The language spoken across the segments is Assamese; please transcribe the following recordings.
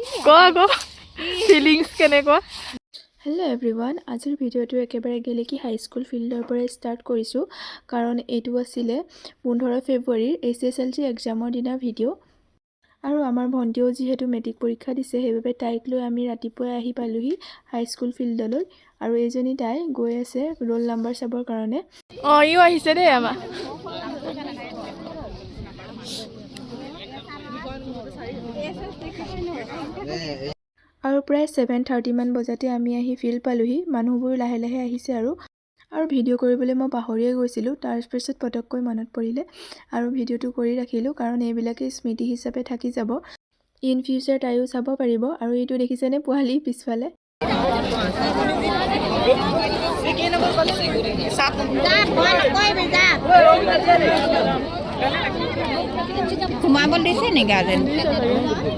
को ফিলিংস কেনেকুৱা হেল্ল' এভৰিৱান আজিৰ ভিডিঅ'টো একেবাৰে গেলেকী হাইস্কুল ফিল্ডৰ পৰা ষ্টাৰ্ট কৰিছোঁ কাৰণ এইটো আছিলে 15 ফেব্ৰুৱাৰীৰ SSLC এক্সামৰ দিনা ভিডিঅ' আৰু আমাৰ ভণ্টিও যিহেতু মেট্ৰিক পৰীক্ষা দিছে সেইবাবে তাইক লৈ আমি ৰাতিপুৱাই আহি পালোহি হাইস্কুল ফিল্ডলৈ আৰু এইজনী তাই গৈ আছে ৰোল নাম্বাৰ চাবৰ কাৰণে ইও আহিছে দেই আমাৰ আৰু প্ৰায় 7:30 মান বজাতে আমি আহি ফিল্ড পালোহি মানুহবোৰ লাহে লাহে আহিছে আৰু ভিডিঅ' কৰিবলৈ মই পাহৰিয়ে গৈছিলোঁ তাৰ পিছত পটককৈ মনত পৰিলে আৰু ভিডিঅ'টো কৰি ৰাখিলোঁ কাৰণ এইবিলাকে স্মৃতি হিচাপে থাকি যাব ইন ফিউচাৰ তাইও চাব পাৰিব আৰু এইটো দেখিছেনে পোৱালি পিছফালে সোমাবলৈ দিছে নি গাৰ্জেন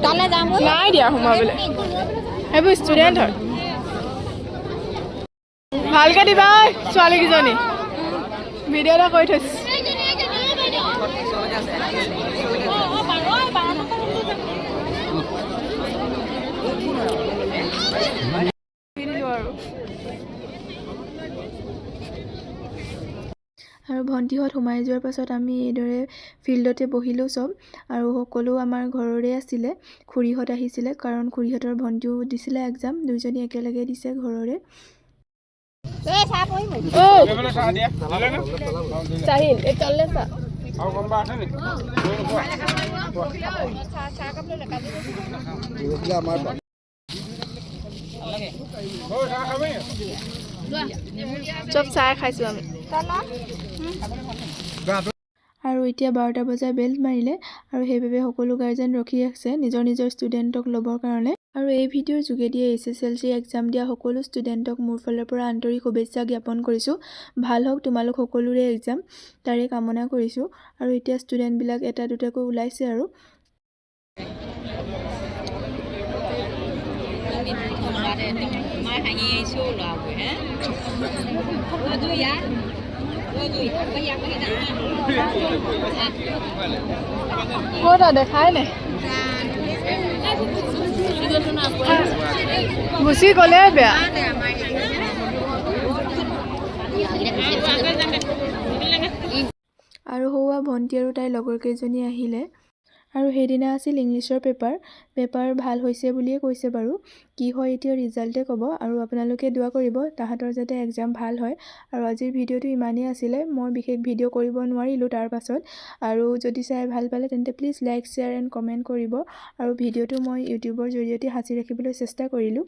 তালৈ যাম নাই দিয়া সোমাবলৈ সেইবোৰ ষ্টুডেণ্ট হয় ভালকৈ দিবা ছোৱালীকেইজনী ভিডিঅ' এটা কৰি থৈছোঁ আৰু ভণ্টিহঁত সোমাই যোৱাৰ পাছত আমি এইদৰে ফিল্ডতে বহিলোঁ চব আৰু সকলো আমাৰ ঘৰৰে আছিলে খুৰীহঁত আহিছিলে কাৰণ খুৰীহঁতৰ ভণ্টিও দিছিলে এক্সাম দুইজনী একেলগে দিছে ঘৰৰে চাহিল এই তললে চা চব চাহ খাইছোঁ আমি আৰু এতিয়া 12টা বজাৰ বেল মাৰিলে আৰু সেইবাবে সকলো গাৰ্জেন ৰখি আছে নিজৰ নিজৰ ষ্টুডেণ্টক ল'বৰ কাৰণে আৰু এই ভিডিঅ'ৰ যোগেদিয়ে SSLC এক্সাম দিয়া সকলো ষ্টুডেণ্টক মোৰ ফালৰ পৰা আন্তৰিক শুভেচ্ছা জ্ঞাপন কৰিছোঁ ভাল হওক তোমালোক সকলোৰে এক্সাম তাৰে কামনা কৰিছোঁ আৰু এতিয়া ষ্টুডেণ্টবিলাক এটা দুটাকৈ ওলাইছে আৰু ক'তা দেখাই নাই গুচি গ'লে বেয়া আৰু সৌৱা ভণ্টি আৰু তাইৰ লগৰ কেইজনী আহিলে আৰু সেইদিনা আছিল ইংলিছৰ পেপাৰ ভাল হৈছে বুলিয়ে কৈছে বাৰু কি হয় এতিয়া ৰিজাল্টে ক'ব আৰু আপোনালোকে দোৱা কৰিব তাহাঁতৰ যাতে এক্সাম ভাল হয় আৰু আজিৰ ভিডিঅ'টো ইমানেই আছিলে মই বিশেষ ভিডিঅ' কৰিব নোৱাৰিলোঁ তাৰ পাছত আৰু যদি চাই ভাল পালে তেন্তে please like share and comment কৰিব আৰু ভিডিঅ'টো মই ইউটিউবৰ জৰিয়তে সাঁচি ৰাখিবলৈ চেষ্টা কৰিলোঁ